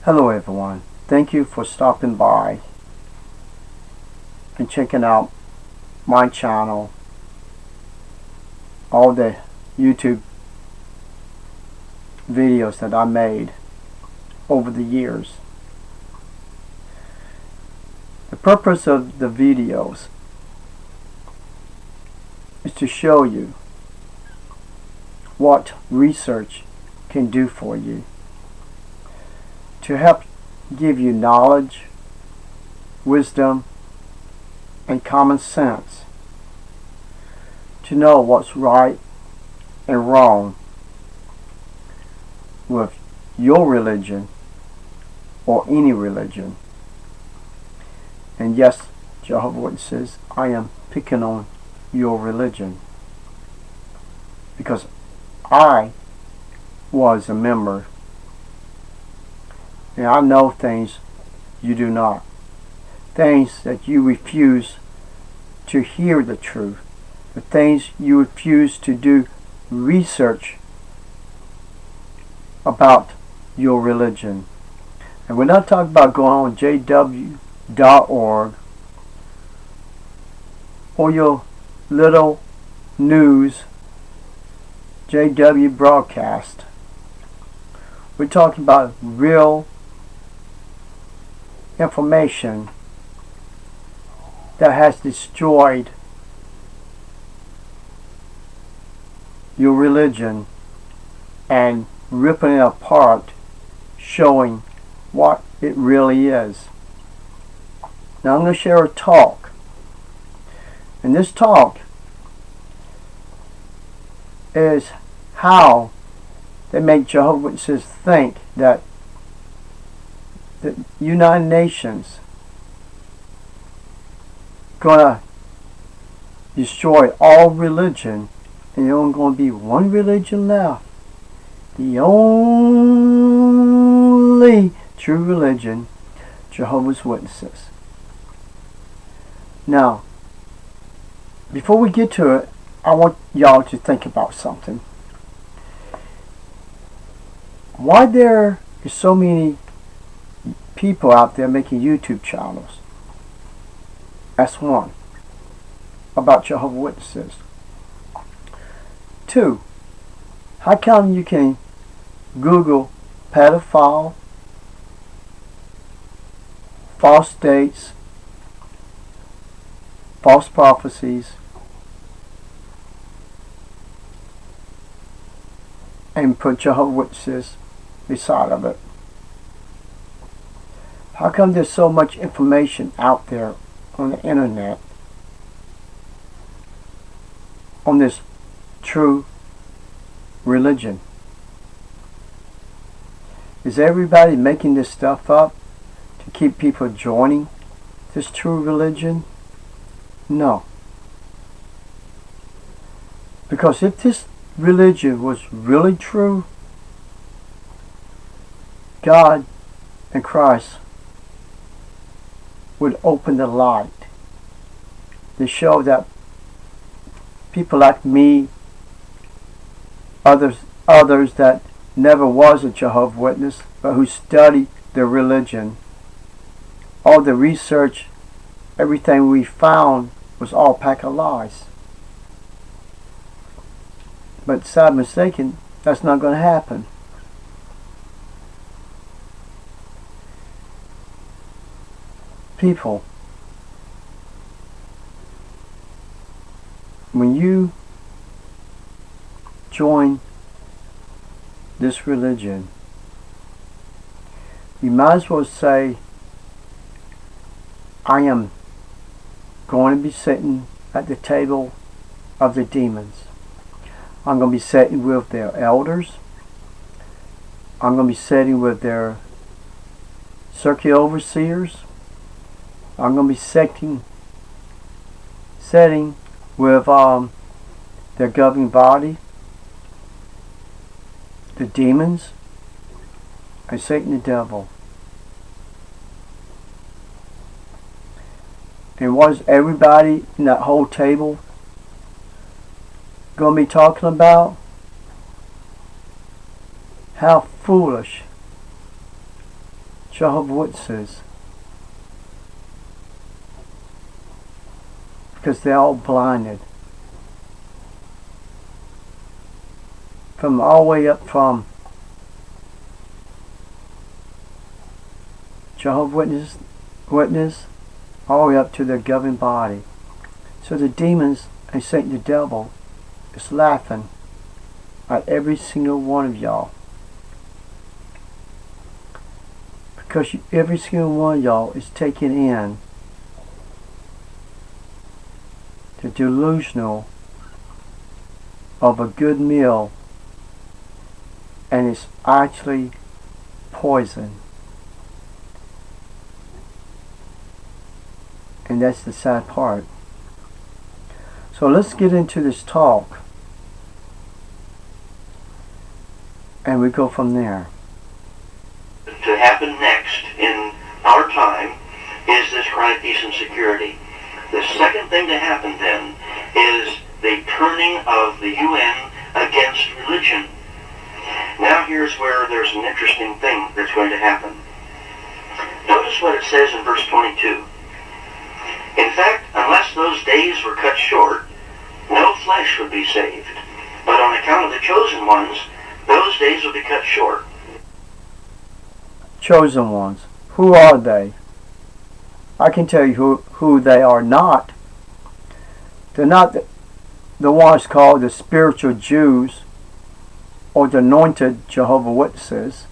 Hello everyone, thank you for stopping by and checking out my channel, all the YouTube videos that I made over the years. The purpose of the videos is to show you what research can do for you, to help give you knowledge, wisdom, and common sense to know what's right and wrong with your religion or any religion. And yes, Jehovah Witnesses, I am picking on your religion because I was a member. And I know things you do not. Things that you refuse to hear the truth. The things you refuse to do research about your religion. And we're not talking about going on jw.org or your little news JW broadcast. We're talking about real information that has destroyed your religion and ripping it apart, showing what it really is. Now I'm going to share a talk, and this talk is how they make Jehovah's Witnesses think that the United Nations gonna destroy all religion and there's only gonna be one religion left. The only true religion, Jehovah's Witnesses. Now, before we get to it, I want y'all to think about something. Why there is so many people out there making YouTube channels? That's one, about Jehovah's Witnesses. Two, how come you can Google pedophile, false dates, false prophecies, and put Jehovah's Witnesses beside of it? How come there's so much information out there on the internet on this true religion? Is everybody making this stuff up to keep people joining this true religion? No. Because if this religion was really true, God and Christ would open the light to show that people like me, others that never was a Jehovah's Witness, but who studied the religion, all the research, everything we found was all pack of lies. But sad mistaken, that's not going to happen. People, when you join this religion, you might as well say, I am going to be sitting at the table of the demons. I'm going to be sitting with their elders. I'm going to be sitting with their circuit overseers. I'm going to be sitting with their governing body, the demons, and Satan the devil. And what is everybody in that whole table going to be talking about? How foolish Jehovah's Witnesses, because they're all blinded. From all the way up from Jehovah's Witness all the way up to their governing body. So the demons and Satan the devil is laughing at every single one of y'all. Because every single one of y'all is taking in the delusional of a good meal, and it's actually poison. And that's the sad part. So let's get into this talk, and we go from there. To happen next in our time is this chronic peace and security. The second thing to happen then is the turning of the UN against religion. Now here's where there's an interesting thing that's going to happen. Notice what it says in verse 22. In fact, unless those days were cut short, no flesh would be saved. But on account of the chosen ones, those days will be cut short. Chosen ones. Who are they? I can tell you who they are not. They're not the ones called the spiritual Jews or the anointed Jehovah's Witnesses,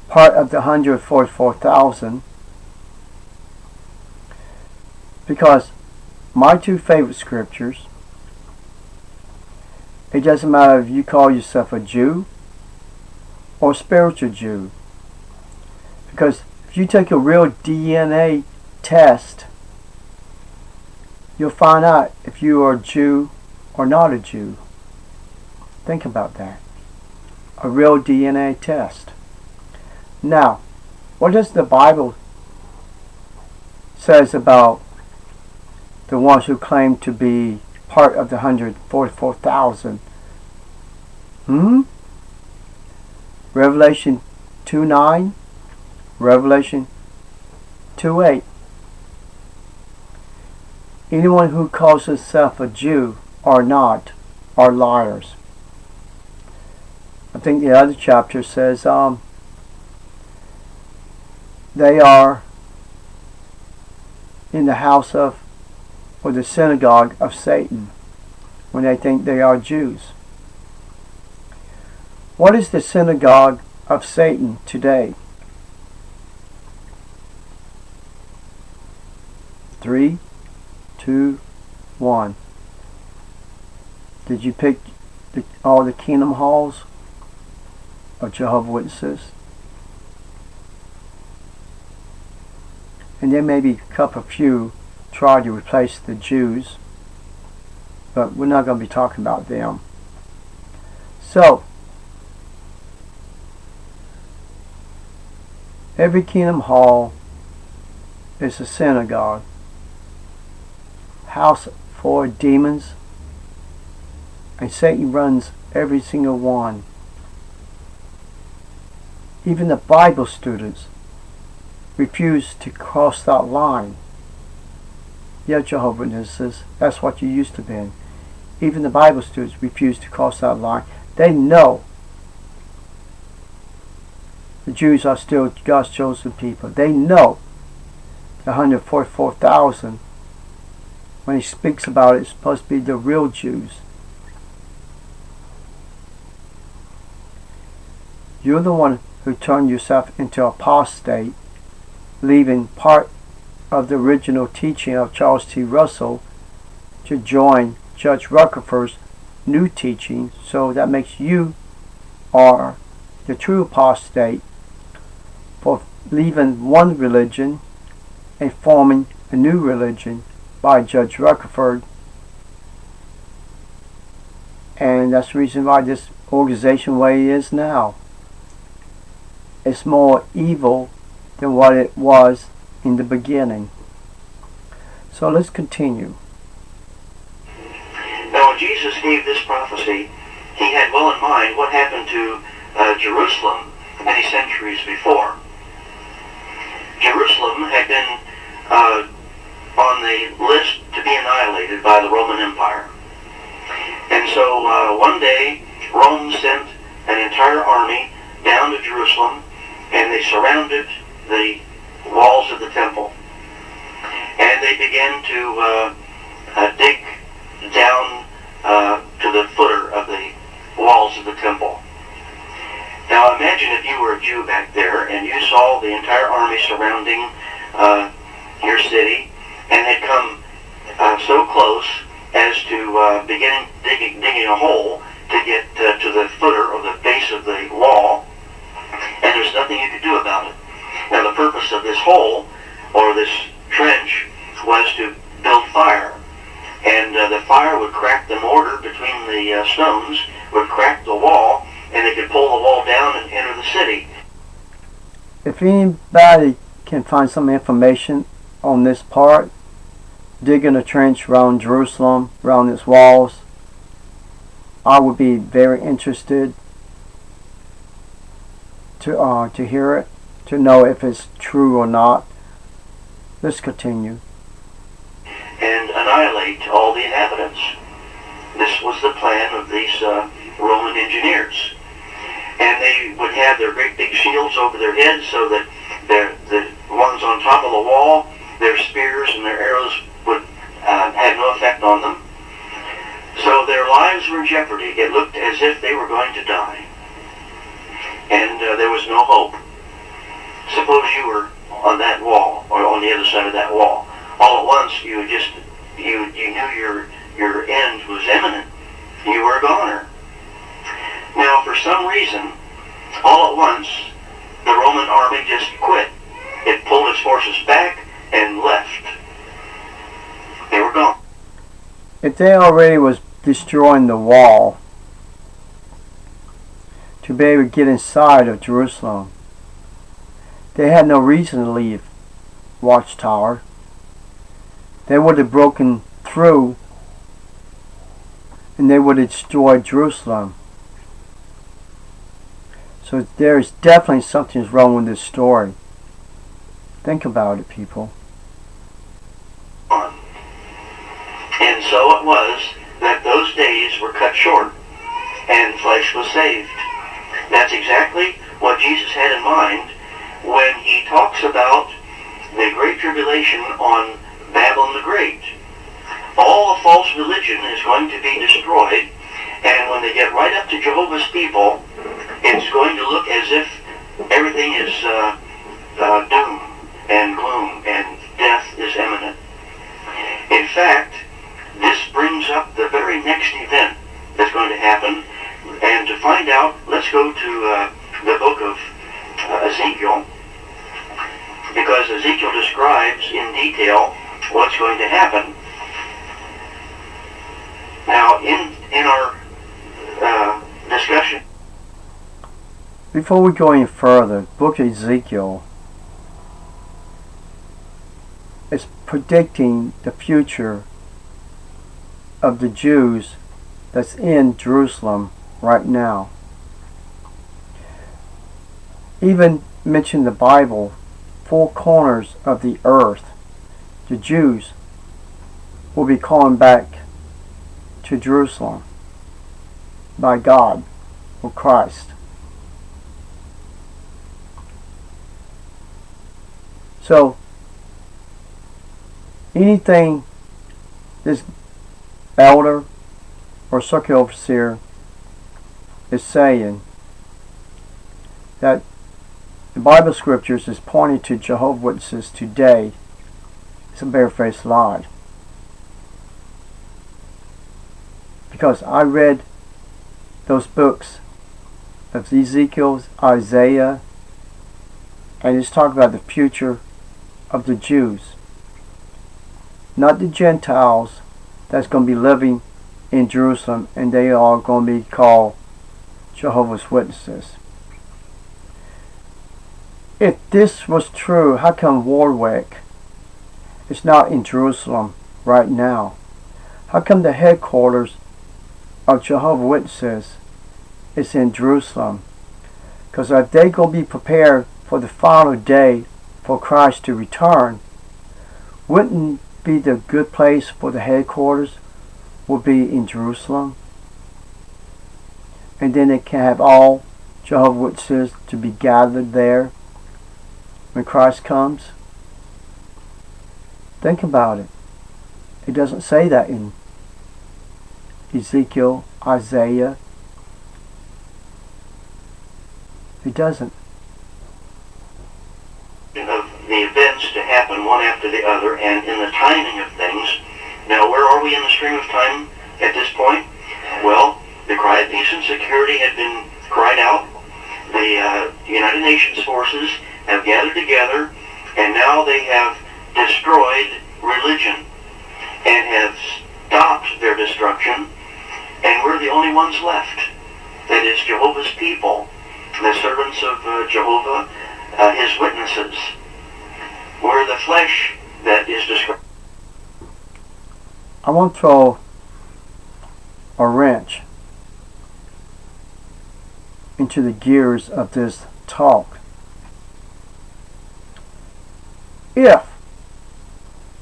part of the 144,000. Because my two favorite scriptures, it doesn't matter if you call yourself a Jew or a spiritual Jew. Because if you take a real DNA test, you'll find out if you are a Jew or not a Jew. Think about that. A real DNA test. Now, what does the Bible says about the ones who claim to be part of the 144,000? Revelation 2:9, Revelation 2:8. Anyone who calls himself a Jew or not are liars. I think the other chapter says they are in the house of, or the synagogue of Satan, when they think they are Jews. What is the synagogue of Satan today? 3, 2, 1. Did you pick all the kingdom halls of Jehovah's Witnesses? And there may be a couple few try to replace the Jews, but we're not going to be talking about them. So, every kingdom hall is a synagogue, house for demons, and Satan runs every single one. Even the Bible students refuse to cross that line. Yeah, Jehovah's Witnesses, that's what you used to be. Even the Bible students refuse to cross that line. They know the Jews are still God's chosen people. They know the 144,000, when he speaks about it, it's supposed to be the real Jews. You're the one who turned yourself into apostate, leaving part of the original teaching of Charles T. Russell to join Judge Rutherford's new teaching, so that makes you are the true apostate for leaving one religion and forming a new religion by Judge Rutherford. And that's the reason why this organization way is now. It's more evil than what it was in the beginning. So let's continue. Now, when Jesus gave this prophecy, he had well in mind what happened to Jerusalem many centuries before. Jerusalem had been on the list to be annihilated by the Roman Empire. And so one day, Rome sent an entire army down to Jerusalem, and they surrounded the walls of the temple. And they began to dig down to the footer of the walls of the temple. Now imagine if you were a Jew back there and you saw the entire army surrounding your city, and had come so close as to begin digging a hole to get to the footer or the base of the wall, and there's nothing you could do about it. Now the purpose of this hole, or this trench, was to build fire. And the fire would crack the mortar between the stones, would crack the wall, and they could pull the wall down and enter the city. If anybody can find some information on this part, digging a trench around Jerusalem, around its walls, I would be very interested to hear it, to know if it's true or not. Let's continue. And annihilate all the inhabitants. This was the plan of these Roman engineers. And they would have their great big shields over their heads so that the ones on top of the wall, their spears and their arrows would have no effect on them. So their lives were in jeopardy. It looked as if they were going to die. And there was no hope. Suppose you were on that wall, or on the other side of that wall. All at once, you knew your end was imminent. You were a goner. Now, for some reason, all at once, the Roman army just quit. It pulled its forces back and left. They were gone. If they already was destroying the wall to be able to get inside of Jerusalem, they had no reason to leave Watchtower. They would have broken through and they would have destroyed Jerusalem. So there is definitely something wrong with this story. Think about it, people. And so it was that those days were cut short and flesh was saved. That's exactly what Jesus had in mind when he talks about the Great Tribulation on Babylon the Great. All the false religion is going to be destroyed, and when they get right up to Jehovah's people, it's going to look as if everything is doom and gloom and death is imminent. In fact, this brings up the very next event that's going to happen, and to find out, let's go to the book of Ezekiel, because Ezekiel describes in detail what's going to happen. Now, in our discussion, before we go any further, the book of Ezekiel is predicting the future of the Jews that's in Jerusalem right now. Even mention the Bible, 4 corners of the earth, the Jews will be calling back to Jerusalem by God or Christ. So anything this elder or circuit overseer is saying that the Bible scriptures is pointing to Jehovah's Witnesses today, it's a barefaced lie. Because I read those books of Ezekiel, Isaiah, and it's talking about the future of the Jews, not the Gentiles that's going to be living in Jerusalem, and they are going to be called Jehovah's Witnesses. If this was true, how come Warwick is not in Jerusalem right now? How come the headquarters of Jehovah's Witnesses is in Jerusalem? Because if they going to be prepared for the final day for Christ to return, wouldn't be the good place for the headquarters would be in Jerusalem? And then they can have all Jehovah's Witnesses to be gathered there when Christ comes? Think about it. It doesn't say that in Ezekiel, Isaiah. It doesn't. Of the events to happen one after the other, and in the timing of things. Now, where are we in the stream of time at this point? Well, the cry of peace and security had been cried out. The United Nations forces have gathered together, and now they have destroyed religion and have stopped their destruction, and we're the only ones left. That is Jehovah's people, the servants of Jehovah, his witnesses. We're the flesh that is described. I want to throw a wrench into the gears of this talk. If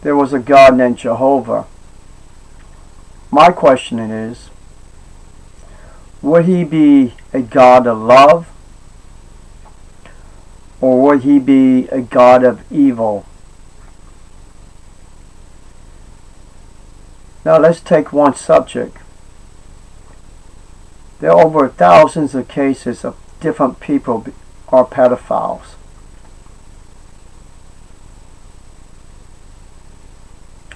there was a God named Jehovah, my question is, would he be a God of love, or would he be a God of evil? Now let's take one subject. There are over thousands of cases of different people are pedophiles.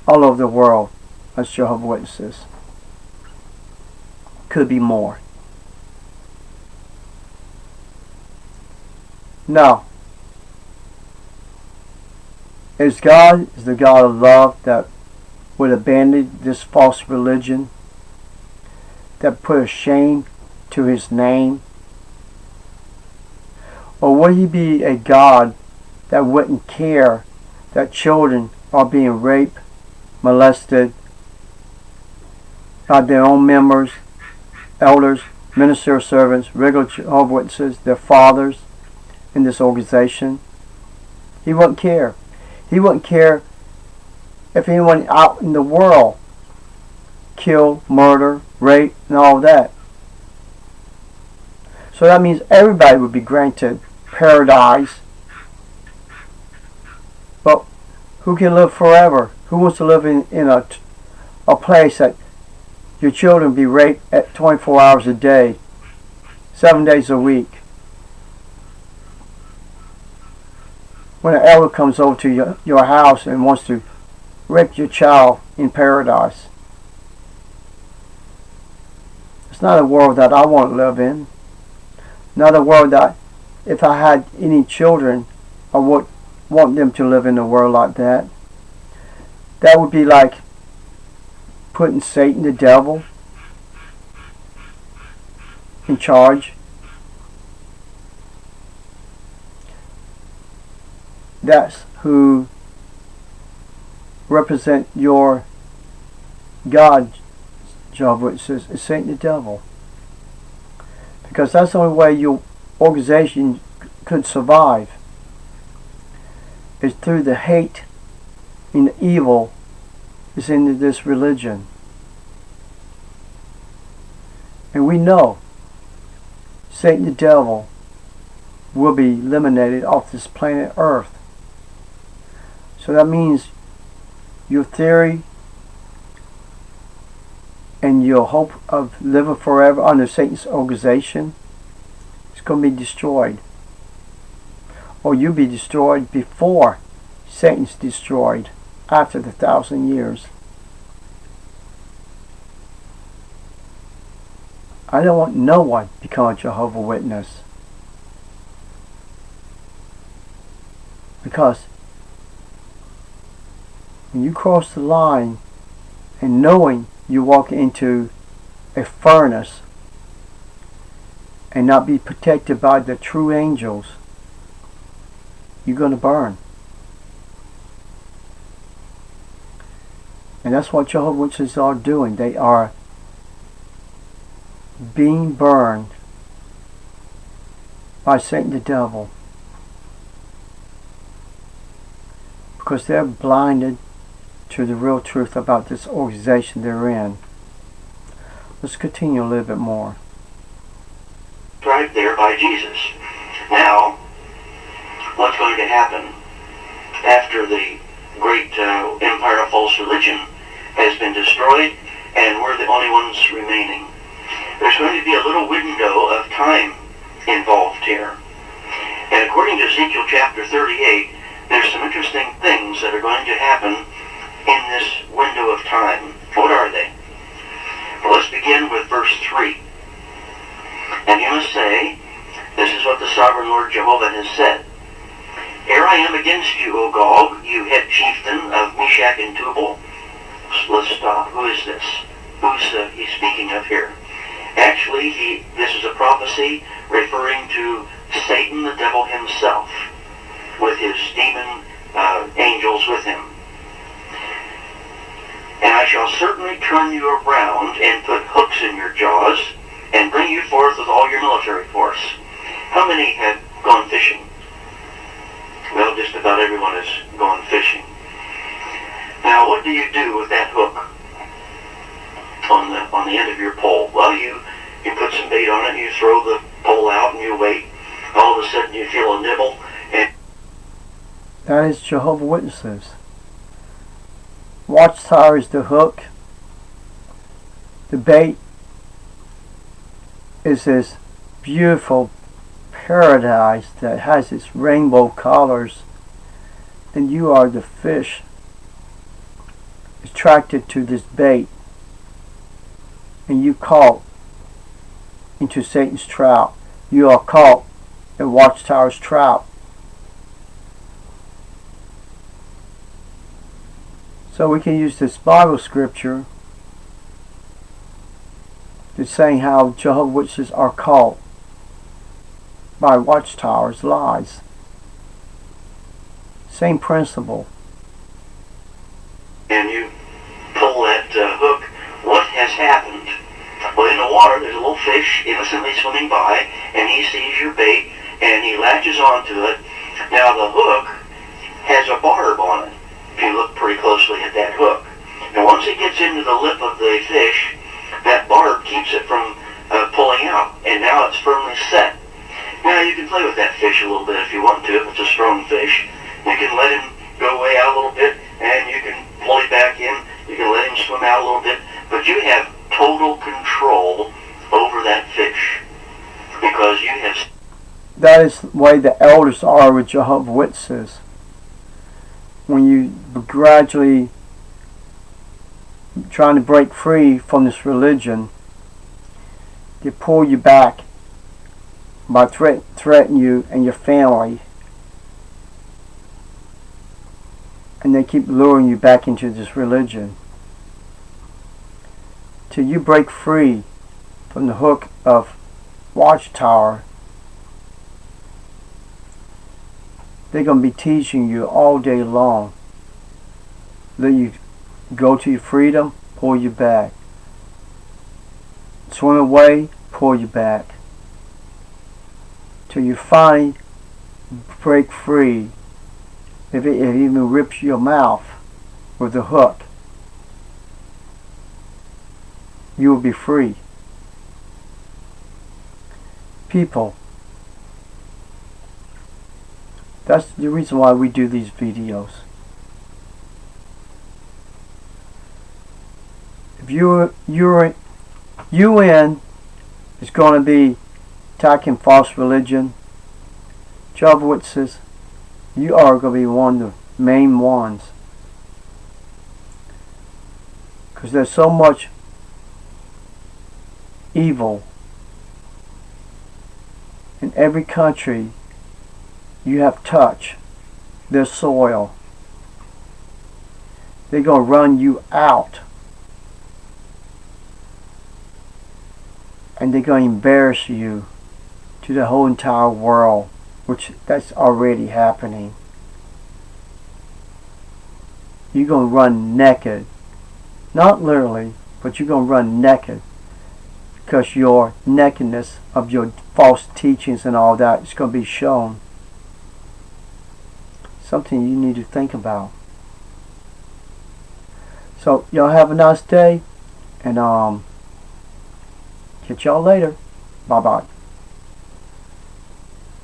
All over the world as Jehovah's Witnesses. Could be more. Now, is the God of love that would abandon this false religion, that put a shame to his name? Or would he be a God that wouldn't care that children are being raped, molested by their own members, elders, minister servants, regular Jehovah's Witnesses, their fathers in this organization? He wouldn't care. He wouldn't care if anyone out in the world kill, murder, rape, and all that. So that means everybody would be granted paradise. But who can live forever? Who wants to live in a place that your children be raped at 24 hours a day, 7 days a week? When an elder comes over to your house and wants to rape your child in paradise. It's not a world that I want to live in. Not a world that, if I had any children, I would want them to live in a world like that. That would be like putting Satan, the devil, in charge. That's who represent your God, Jehovah's Witnesses, is Satan the devil. Because that's the only way your organization could survive, is through the hate and the evil is in this religion. And we know Satan the devil will be eliminated off this planet Earth. So that means your theory and your hope of living forever under Satan's organization is going to be destroyed. Or you'll be destroyed before Satan's destroyed after the 1,000 years. I don't want no one to become a Jehovah's Witness. Because when you cross the line and knowing you walk into a furnace and not be protected by the true angels, you're going to burn. And that's what Jehovah's Witnesses are doing. They are being burned by Satan the devil. because they're blinded to the real truth about this organization they're in. Let's continue a little bit more. Right there by Jesus. Now, what's going to happen after the great empire of false religion has been destroyed and we're the only ones remaining? There's going to be a little window of time involved here. And according to Ezekiel chapter 38, there's some interesting things that are going to happen in this window of time. What are they? Well, let's begin with verse 3. And you must say, this is what the sovereign Lord Jehovah has said. Here I am against you, O Gog, you head chieftain of Meshach and Tubal. So let's stop. Who is this? Who's he's speaking of here? Actually, this is a prophecy referring to Satan, the devil himself, with his demon angels with him. And I shall certainly turn you around and put hooks in your jaws and bring you forth with all your military force. How many have gone fishing? Well, just about everyone has gone fishing. Now, what do you do with that hook on the end of your pole? Well, you put some bait on it, you throw the pole out, and you wait. All of a sudden, you feel a nibble, and that is Jehovah's Witnesses. Watchtower is the hook. The bait is this beautiful paradise that has its rainbow colors, and you are the fish attracted to this bait, and you caught into Satan's trap. You are caught in Watchtower's trap. So we can use this Bible scripture to saying how Jehovah's Witnesses are caught by Watchtower's lies. Same principle. And you pull that hook. What has happened? Well, in the water, there's a little fish innocently swimming by, and he sees your bait, and he latches onto it. Now, the hook has a barb on it, if you look pretty closely at that hook. And once it gets into the lip of the fish, that barb keeps it from pulling out, and now it's firmly set. Now, you can play with that fish a little bit if you want to, if it's a strong fish. You can let him go way out a little bit, and you can pull him back in. You can let him swim out a little bit, but you have total control over that fish, because you have... That is the way the elders are with Jehovah's Witnesses. When you gradually trying to break free from this religion, they pull you back by threatening you and your family, and they keep luring you back into this religion till you break free from the hook of Watchtower. They're going to be teaching you all day long. Let you go to your freedom, pull you back. Swim away, pull you back. Till you finally break free. If it even rips your mouth with the hook, you will be free. People, that's the reason why we do these videos. If UN is going to be attacking false religion, Jehovah's Witnesses, you are going to be one of the main ones. Because there's so much evil in every country you have touched their soil. They're going to run you out. And they're going to embarrass you to the whole entire world, which that's already happening. You're going to run naked. Not literally, but you're going to run naked. Because your nakedness of your false teachings and all that is going to be shown. Something you need to think about. So y'all have a nice day, and catch y'all later. Bye bye.